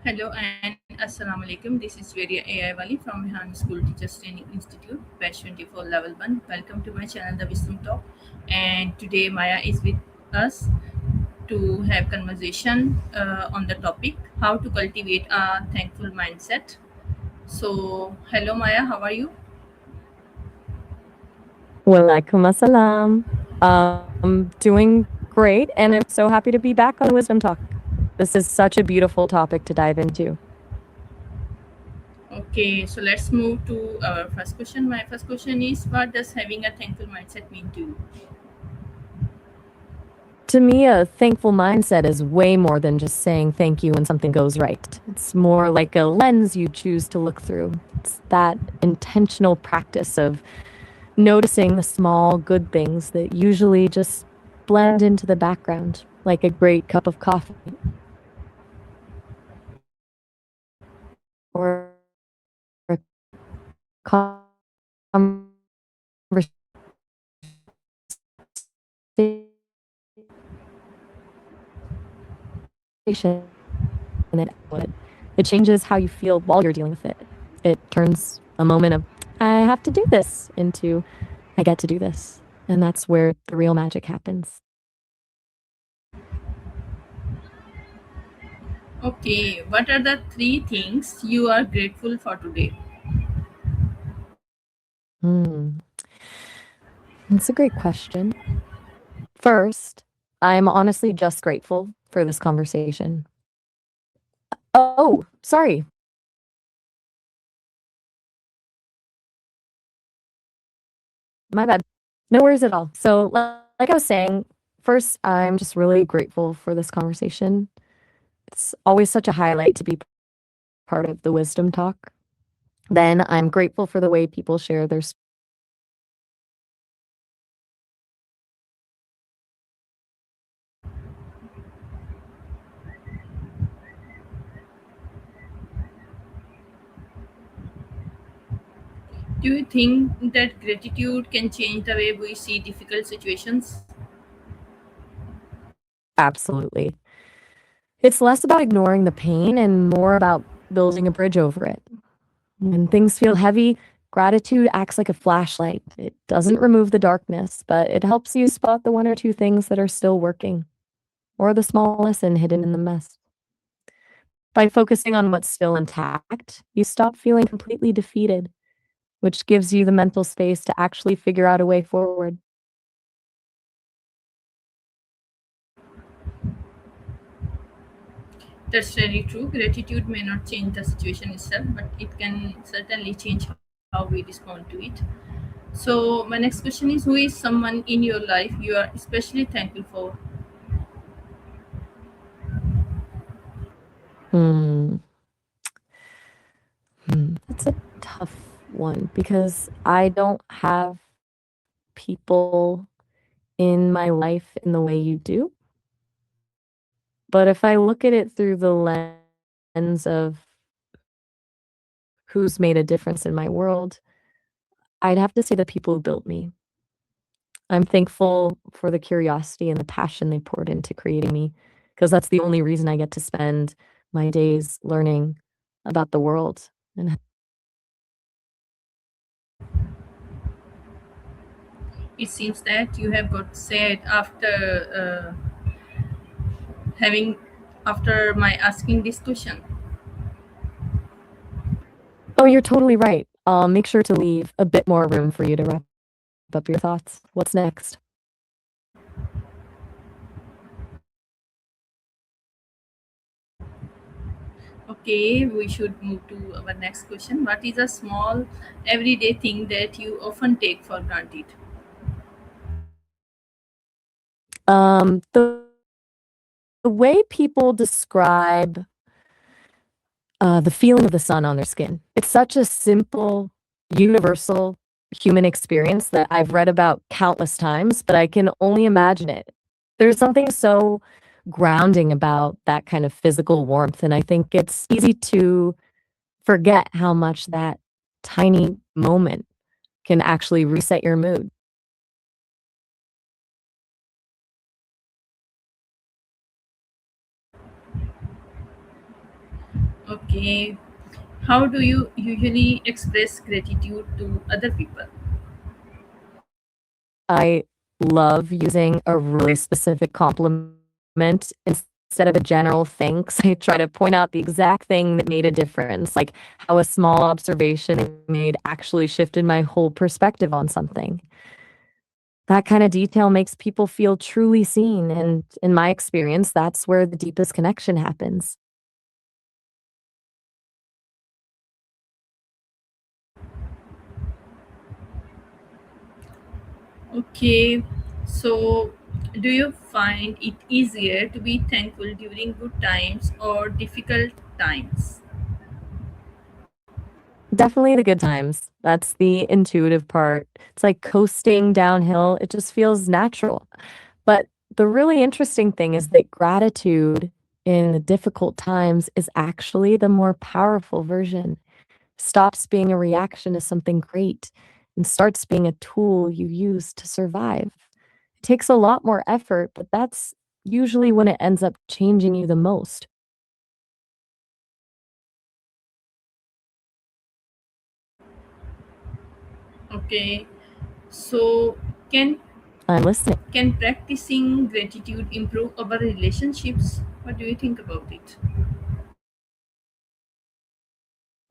Hello and Assalamu alaikum. This is Veria AI Wali from Rehan School Teachers Training Institute, batch 24 level 1. Welcome to my channel The Wisdom Talk. And today Maya is with us to have conversation on the topic how to cultivate a thankful mindset. So, hello Maya, how are you? Walaikum assalam. Doing great, and I'm so happy to be back on the Wisdom Talk. This is such a beautiful topic to dive into. Okay, so let's move to our first question. My first question is what does having a thankful mindset mean to you? To me, a thankful mindset is way more than just saying thank you when something goes right. It's more like a lens you choose to look through. It's that intentional practice of noticing the small good things that usually just blend into the background, like a great cup of coffee or a conversation that it changes how you feel while you're dealing with it. It turns a moment of I have to do this into I get to do this. And that's where the real magic happens. Okay, what are the three things you are grateful for today? Hmm. That's a great question. First, I'm honestly just grateful for this conversation. Oh, sorry. My bad. No worries at all. So, like I was saying, first, I'm just really grateful for this conversation. It's always such a highlight to be part of the wisdom talk. Then I'm grateful for the way people share their Do you think that gratitude can change the way we see difficult situations? absolutely. It's less about ignoring the pain and more about building a bridge over it. When things feel heavy, gratitude acts like a flashlight. It doesn't remove the darkness, but it helps you spot the one or two things that are still working, or the small lesson hidden in the mess. By focusing on what's still intact, you stop feeling completely defeated, which gives you the mental space to actually figure out a way forward. That's really true. Gratitude may not change the situation itself, but it can certainly change how we respond to it. So, my next question is who is someone in your life you are especially thankful for? Hmm. That's a tough one because I don't have people in my life in the way you do. But if I look at it through the lens of who's made a difference in my world, I'd have to say the people who built me. I'm thankful for the curiosity and the passion they poured into creating me because that's the only reason I get to spend my days learning about the world. And It seems that you have got sad having after my asking this question. oh, you're totally right. I'll make sure to leave a bit more room for you to wrap up your thoughts. What's next? Okay, we should move to our next question. What is a small everyday thing that you often take for granted? The way people describe the feeling of the sun on their skin. It's such a simple, universal human experience that I've read about countless times, but I can only imagine it. There's something so grounding about that kind of physical warmth, and I think it's easy to forget how much that tiny moment can actually reset your mood. Okay. How do you usually express gratitude to other people? I love using a really specific compliment instead of a general thanks. I try to point out the exact thing that made a difference, like how a small observation I made actually shifted my whole perspective on something. That kind of detail makes people feel truly seen, and in my experience, that's where the deepest connection happens. Okay. So, do you find it easier to be thankful during good times or difficult times? Definitely the good times. That's the intuitive part. It's like coasting downhill. It just feels natural. But the really interesting thing is that gratitude in the difficult times is actually the more powerful version. Stops being a reaction to something great and starts being a tool you use to survive. It takes a lot more effort, but that's usually when it ends up changing you the most. Okay. So, can I'm listening. can practicing gratitude improve our relationships? What do you think about it?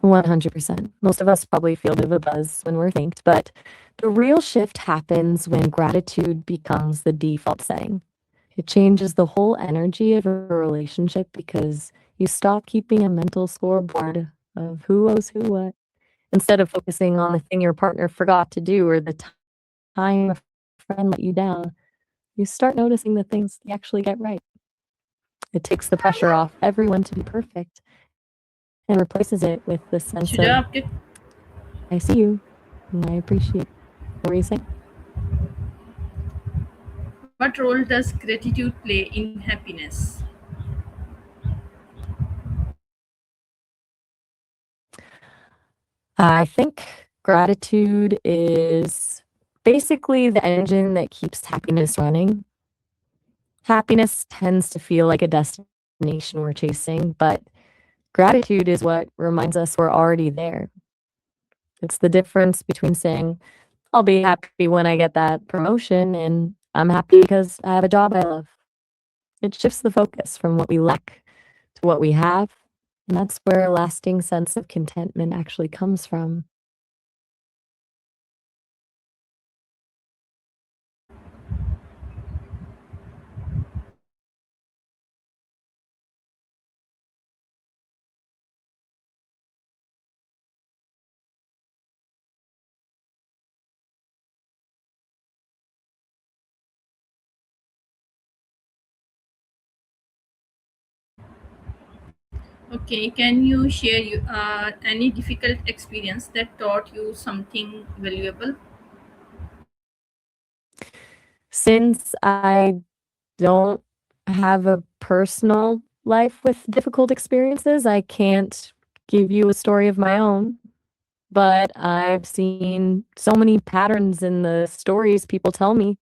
100%. Most of us probably feel a bit of a buzz when we're thanked, but the real shift happens when gratitude becomes the default setting. It changes the whole energy of a relationship because you stop keeping a mental scoreboard of who owes who what. Instead of focusing on the thing your partner forgot to do or the time a friend let you down, you start noticing the things they actually get right. It takes the pressure off everyone to be perfect and replaces it with the sense Should I of, update? I see you and I appreciate. What were you saying? What role does gratitude play in happiness? I think gratitude is basically the engine that keeps happiness running. Happiness tends to feel like a destination we're chasing, but gratitude is what reminds us we're already there. It's the difference between saying, I'll be happy when I get that promotion, and I'm happy because I have a job I love. It shifts the focus from what we lack to what we have, and that's where a lasting sense of contentment actually comes from. Okay, can you share any difficult experience that taught you something valuable? Since I don't have a personal life with difficult experiences, I can't give you a story of my own, but I've seen so many patterns in the stories people tell me.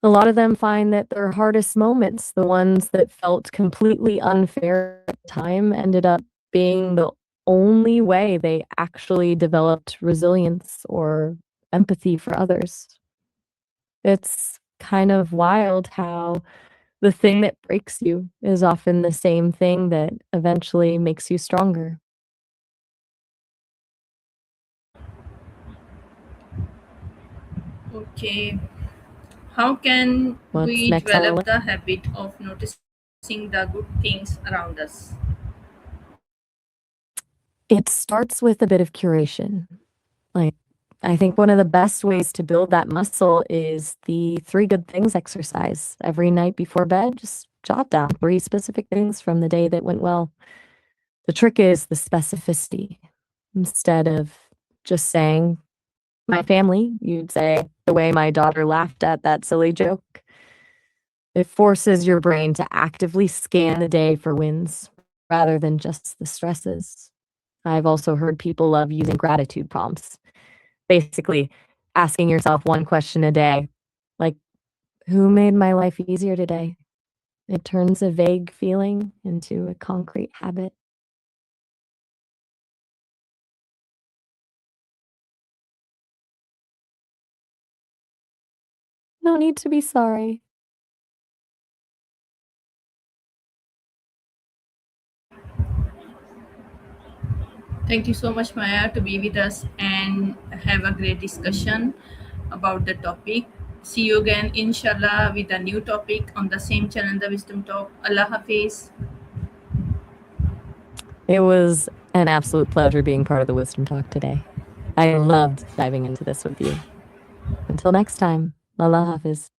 A lot of them find that their hardest moments, the ones that felt completely unfair at the time, ended up being the only way they actually developed resilience or empathy for others. It's kind of wild how the thing that breaks you is often the same thing that eventually makes you stronger. Okay, how can What's we next on the develop list? the habit of noticing the good things around us? It starts with a bit of curation. Like, I think one of the best ways to build that muscle is the 3 good things exercise. Every night before bed, just jot down 3 specific things from the day that went well. The trick is the specificity. Instead of just saying, "My family," you'd say, "The way my daughter laughed at that silly joke." It forces your brain to actively scan the day for wins rather than just the stresses. I've also heard people love using gratitude prompts. Basically, asking yourself one question a day, like, "Who made my life easier today?" It turns a vague feeling into a concrete habit. No need to be sorry. Thank you so much, Maya, to be with us and have a great discussion about the topic. See you again, inshallah, with a new topic on the same channel, The Wisdom Talk. Allah Hafiz. It was an absolute pleasure being part of the Wisdom Talk today. I loved diving into this with you. Until next time, Allah Hafiz.